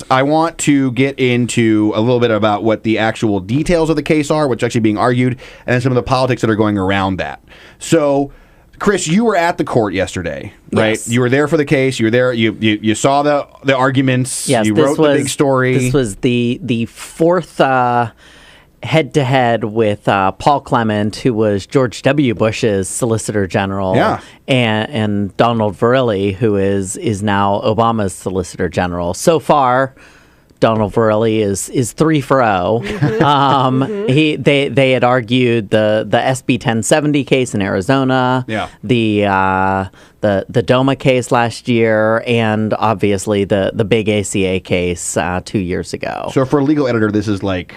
I want to get into a little bit about what the actual details of the case are, what's actually being argued, and some of the politics that are going around that. So, Chris, you were at the court yesterday, right? Yes. You were there for the case. You were there. You saw the arguments. Yes, you wrote the big story. This was the fourth head-to-head with Paul Clement, who was George W. Bush's Solicitor General, and Donald Verrilli, who is now Obama's Solicitor General. So far, Donald Verrilli is 3-0. They had argued the SB 1070 case in Arizona, the DOMA case last year, and obviously the big ACA case 2 years ago. So for a legal editor, this is like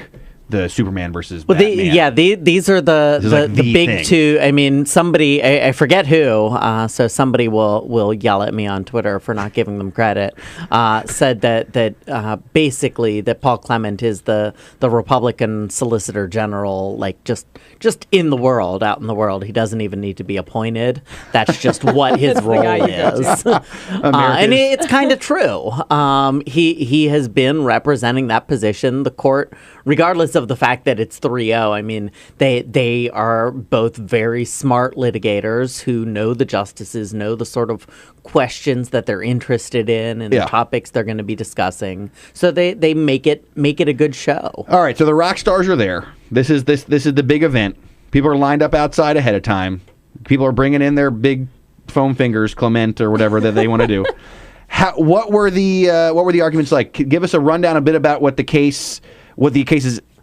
the Superman versus Batman. These are the big thing. two. I mean, somebody, I forget who, so somebody will yell at me on Twitter for not giving them credit, said that basically that Paul Clement is the Republican Solicitor General, like just in the world, out in the world. He doesn't even need to be appointed. That's just what his role is. And it's kind of true. He has been representing that position. The court, regardless of the fact that it's 3-0, I mean, they are both very smart litigators who know the justices, know the sort of questions that they're interested in and the topics they're going to be discussing. So they make it a good show. All right, so the rock stars are there. This is the big event. People are lined up outside ahead of time. People are bringing in their big foam fingers, Clement or whatever that they want to do. What were the arguments like? Give us a rundown a bit about what the case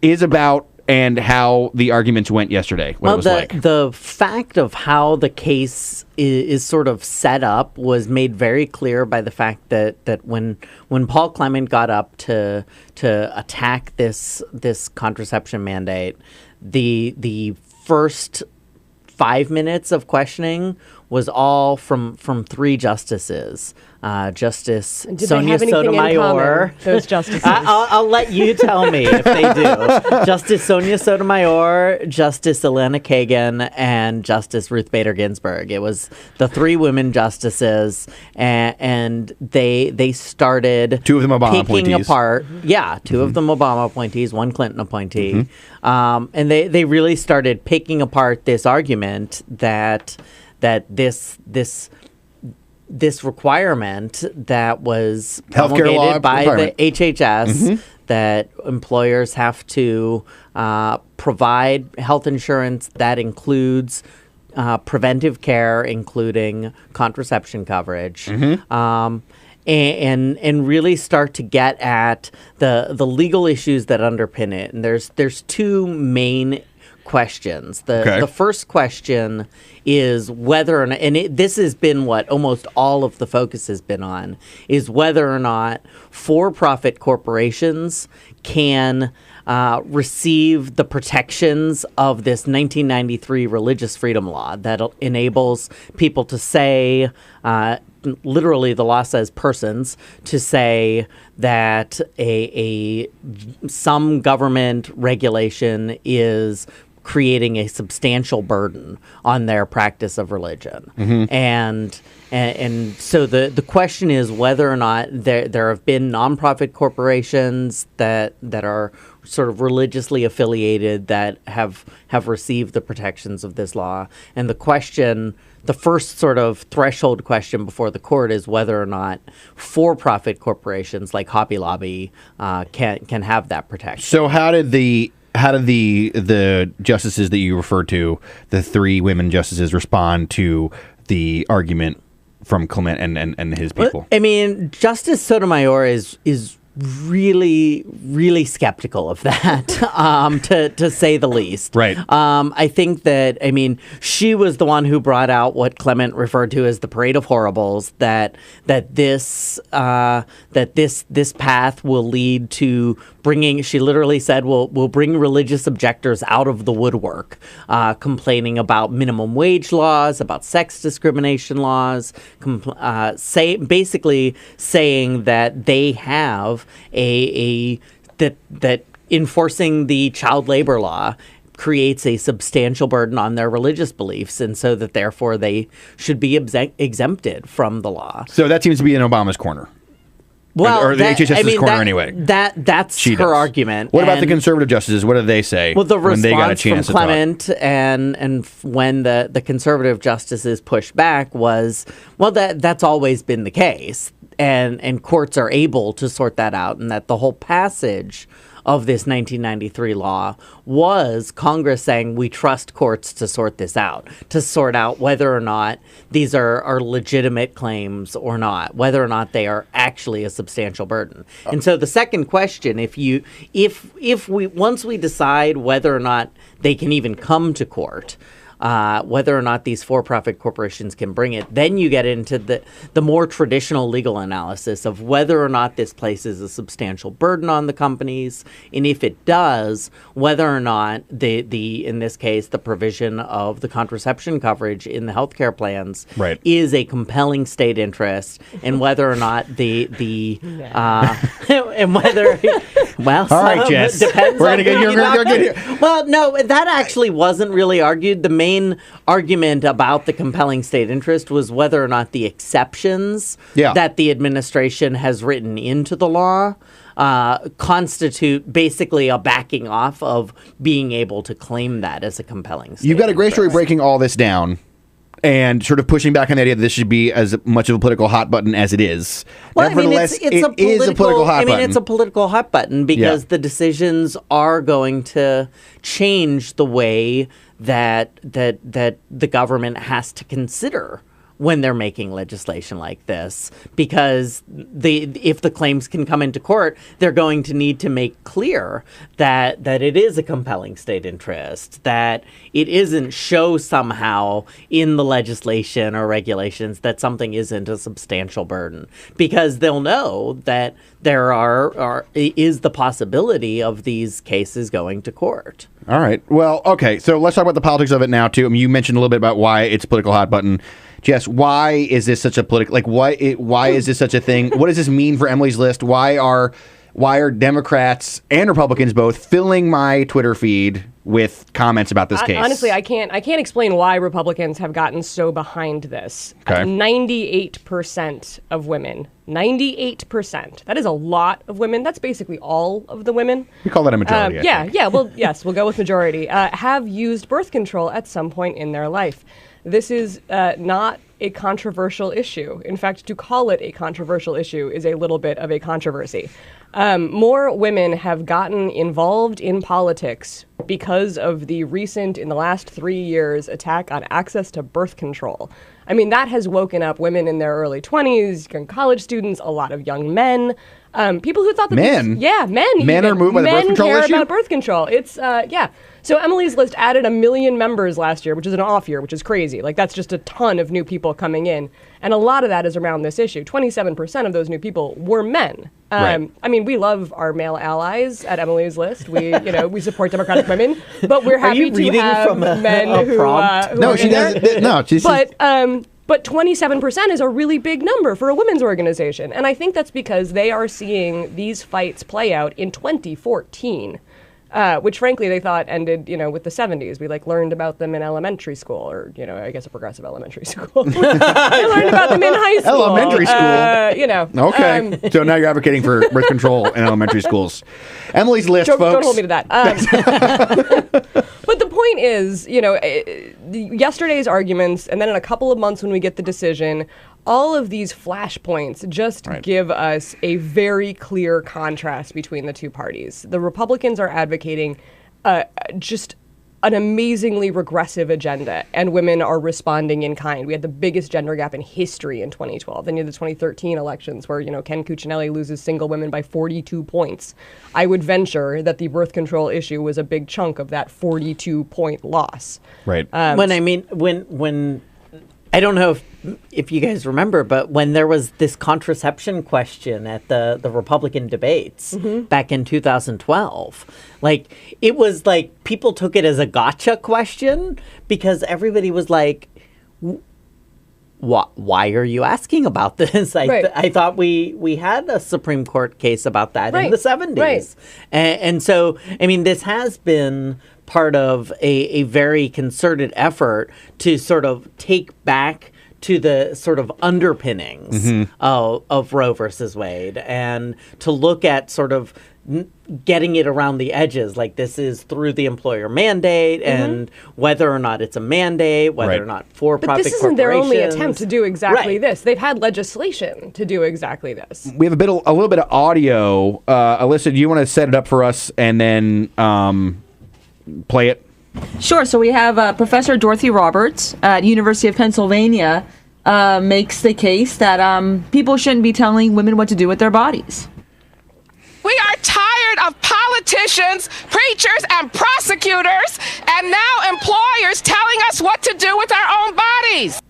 is about and how the arguments went yesterday. The fact of how the case is sort of set up was made very clear by the fact that when Paul Clement got up to attack this contraception mandate, the first 5 minutes of questioning was all from three justices. Justice Sonia Sotomayor. Those justices. I'll let you tell me if they do. Justice Sonia Sotomayor, Justice Elena Kagan, and Justice Ruth Bader Ginsburg. It was the three women justices, and they started two of them Obama picking appointees. apart. Yeah, 2 of them Obama appointees, 1 Clinton appointee, and they really started picking apart this argument that this requirement that was promulgated by the HHS that employers have to provide health insurance that includes preventive care, including contraception coverage, and really start to get at the legal issues that underpin it. And there's 2 main questions. The first question is whether or not, and this has been what almost all of the focus has been on, is whether or not for-profit corporations can receive the protections of this 1993 religious freedom law that enables people to say, literally the law says persons, to say that some government regulation is creating a substantial burden on their practice of religion. And so the question is whether or not there have been nonprofit corporations that are sort of religiously affiliated that have received the protections of this law. And the first sort of threshold question before the court is whether or not for-profit corporations like Hobby Lobby can have that protection. So how did the justices that you referred to, the 3 women justices, respond to the argument from Clement and his people? I mean, Justice Sotomayor is really, really skeptical of that, to say the least. Right. I think that, I mean, she was the one who brought out what Clement referred to as the parade of horribles, that this path will lead to bringing, she literally said, will bring religious objectors out of the woodwork, complaining about minimum wage laws, about sex discrimination laws, basically saying that they have that enforcing the child labor law creates a substantial burden on their religious beliefs, and so that therefore they should be exempted from the law. So that seems to be in Obama's corner. Well, or the HHS's corner anyway. That's her argument. What about the conservative justices? What do they say? Well, the when they got a response chance from Clement and when the conservative justices pushed back was, well, that's always been the case, and courts are able to sort that out, and that the whole passage of this 1993 law was Congress saying we trust courts to sort this out, to sort out whether or not these are legitimate claims or not, whether or not they are actually a substantial burden. And so the second question, if we once we decide whether or not they can even come to court, whether or not these for-profit corporations can bring it, then you get into the more traditional legal analysis of whether or not this places a substantial burden on the companies, and if it does, whether or not the in this case the provision of the contraception coverage in the healthcare plans is a compelling state interest, and whether or not and whether well, all right, Jess, depends. We're gonna get here. Well, no, that actually wasn't really argued. The main argument about the compelling state interest was whether or not the exceptions that the administration has written into the law constitute basically a backing off of being able to claim that as a compelling state You've got a great interest. story breaking all this down and sort of pushing back on the idea that this should be as much of a political hot button as it is. Well, Nevertheless, it is a political hot button. It's a political hot button because the decisions are going to change the way that the government has to consider when they're making legislation like this, because if the claims can come into court, they're going to need to make clear that it is a compelling state interest, that it isn't show somehow in the legislation or regulations that something isn't a substantial burden, because they'll know that there is the possibility of these cases going to court. All right. Well, okay. So let's talk about the politics of it now, too. I mean, you mentioned a little bit about why it's a political hot button. Jess, why is this such a political, why is this such a thing? What does this mean for Emily's List? Why are Democrats and Republicans both filling my Twitter feed with comments about this case? Honestly, I can't explain why Republicans have gotten so behind this. Okay. 98% of women, 98%. That is a lot of women. That's basically all of the women. We call that a majority. Well, yes, we'll go with majority. Have used birth control at some point in their life. This is not a controversial issue. In fact, to call it a controversial issue is a little bit of a controversy. More women have gotten involved in politics because of the recent, in the last 3 years, attack on access to birth control. I mean, that has woken up women in their early 20s, young college students, a lot of young men. People who thought that men are moved by the birth control issue. Men care about birth control. It's So Emily's List added 1 million members last year, which is an off year, which is crazy. Like, that's just a ton of new people coming in, and a lot of that is around this issue. 27% of those new people were men. I mean, we love our male allies at Emily's List. We support Democratic women, but we're happy to have men who. No, she doesn't. No, she's. But 27% is a really big number for a women's organization. And I think that's because they are seeing these fights play out in 2014, which frankly they thought ended, with the 70s. We learned about them in elementary school, or, I guess a progressive elementary school. I learned about them in high school. Elementary school? Okay. So now you're advocating for birth control in elementary schools. Emily's List, folks. Don't hold me to that. But the point is, yesterday's arguments, and then in a couple of months when we get the decision, all of these flashpoints just give us a very clear contrast between the two parties. The Republicans are advocating just an amazingly regressive agenda, and women are responding in kind. We had the biggest gender gap in history in 2012. Then you had the 2013 elections where, Ken Cuccinelli loses single women by 42 points. I would venture that the birth control issue was a big chunk of that 42-point loss. Right. When I don't know if you guys remember, but when there was this contraception question at the Republican debates back in 2012, it was like people took it as a gotcha question because everybody was like, why are you asking about this? I thought we had a Supreme Court case about that in the 70s. Right. And so, I mean, this has been part of a very concerted effort to sort of take back to the sort of underpinnings of Roe versus Wade, and to look at sort of getting it around the edges, like this is through the employer mandate, and whether or not it's a mandate, whether or not for-profit corporations. But this isn't their only attempt to do exactly this. They've had legislation to do exactly this. We have a little bit of audio. Alyssa, do you want to set it up for us and then play it? Sure. So we have Professor Dorothy Roberts at University of Pennsylvania makes the case that people shouldn't be telling women what to do with their bodies. We are tired of politicians, preachers, and prosecutors, and now employers telling us what to do with our own bodies.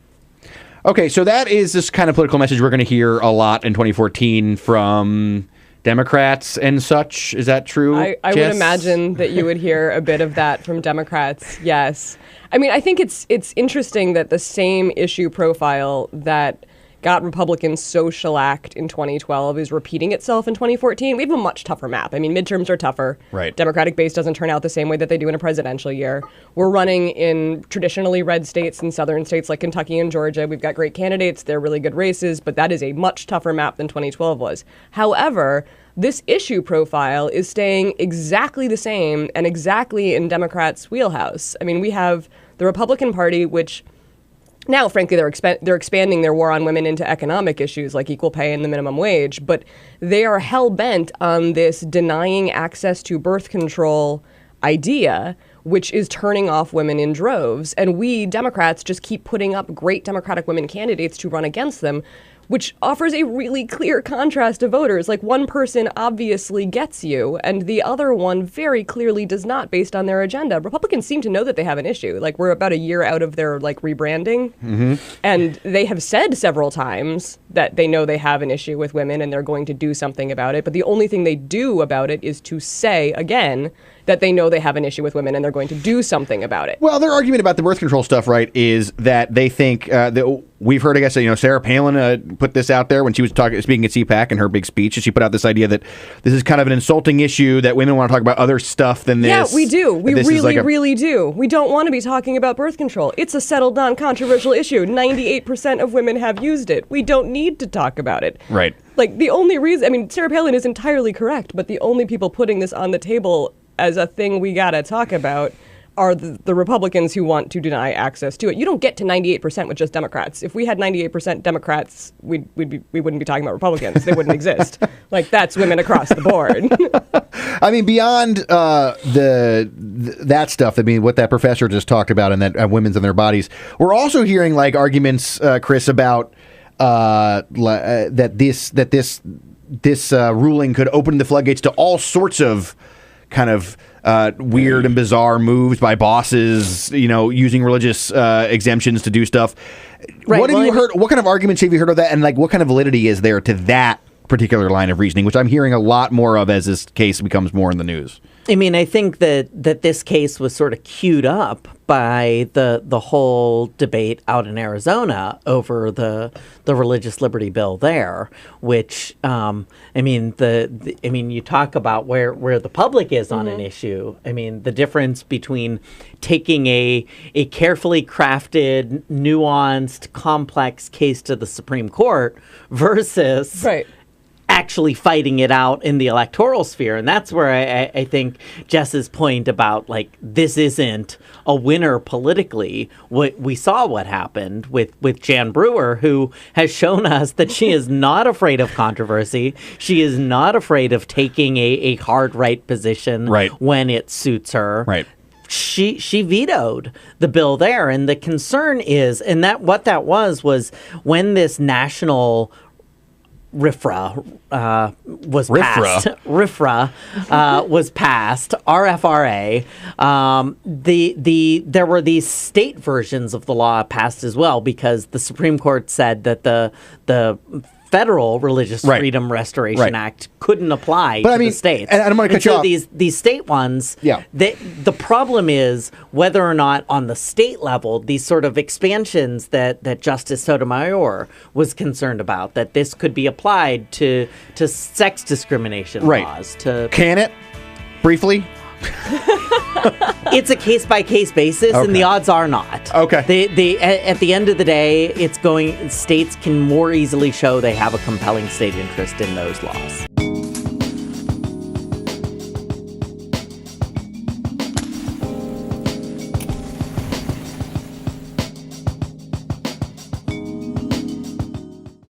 Okay, so that is this kind of political message we're going to hear a lot in 2014 from Democrats and such. Is that true? I would imagine that you would hear a bit of that from Democrats, yes. I mean, I think it's interesting that the same issue profile that got Republicans so shellacked in 2012 is repeating itself in 2014. We have a much tougher map. I mean, midterms are tougher. Right. Democratic base doesn't turn out the same way that they do in a presidential year. We're running in traditionally red states and southern states like Kentucky and Georgia. We've got great candidates. They're really good races, but that is a much tougher map than 2012 was. However, this issue profile is staying exactly the same and exactly in Democrats' wheelhouse. I mean, we have the Republican Party, which now, frankly, they're expanding their war on women into economic issues like equal pay and the minimum wage, but they are hell-bent on this denying access to birth control idea, which is turning off women in droves. And we, Democrats, just keep putting up great Democratic women candidates to run against them, which offers a really clear contrast to voters. Like, one person obviously gets you, and the other one very clearly does not, based on their agenda. Republicans seem to know that they have an issue. Like, we're about a year out of their, rebranding, and they have said several times that they know they have an issue with women and they're going to do something about it. But the only thing they do about it is to say, again, that they know they have an issue with women and they're going to do something about it. Well, their argument about the birth control stuff, right, is that they think that we've heard, I guess, Sarah Palin put this out there when she was speaking at CPAC in her big speech, and she put out this idea that this is kind of an insulting issue, that women want to talk about other stuff than this. Yeah, we do. We really do. We don't want to be talking about birth control. It's a settled, non-controversial issue. 98% of women have used it. We don't need to talk about it. Right. Like, the only reason, I mean, Sarah Palin is entirely correct, but the only people putting this on the table as a thing we gotta talk about are the Republicans who want to deny access to it. You don't get to 98% with just Democrats. If we had 98% Democrats, we wouldn't be talking about Republicans. They wouldn't exist. Like, that's women across the board. I mean, beyond that stuff, I mean, what that professor just talked about, and that women's in their bodies, we're also hearing arguments, Chris, about that this ruling could open the floodgates to all sorts of kind of weird and bizarre moves by bosses, using religious exemptions to do stuff. Right, what have you heard? What kind of arguments have you heard of that? And what kind of validity is there to that particular line of reasoning, which I'm hearing a lot more of as this case becomes more in the news? I mean, I think that this case was sort of queued up by the whole debate out in Arizona over the religious liberty bill there, which you talk about where the public is on an issue. I mean, the difference between taking a carefully crafted, nuanced, complex case to the Supreme Court versus actually fighting it out in the electoral sphere. And that's where I think Jess's point about this isn't a winner politically. We saw what happened with Jan Brewer, who has shown us that she is not afraid of controversy. She is not afraid of taking a hard right position when it suits her. Right. She vetoed the bill there. And the concern is, and what that was when this national RFRA was passed. RFRA was passed. RFRA. There were these state versions of the law passed as well, because the Supreme Court said that the federal Religious Freedom Restoration Act couldn't apply to the states. And I'm going to cut you off. These state ones, the problem is whether or not on the state level, these sort of expansions that Justice Sotomayor was concerned about, that this could be applied to sex discrimination laws. Can it? Briefly? It's a case-by-case basis, and the odds are not. Okay. At the end of the day, states can more easily show they have a compelling state interest in those laws.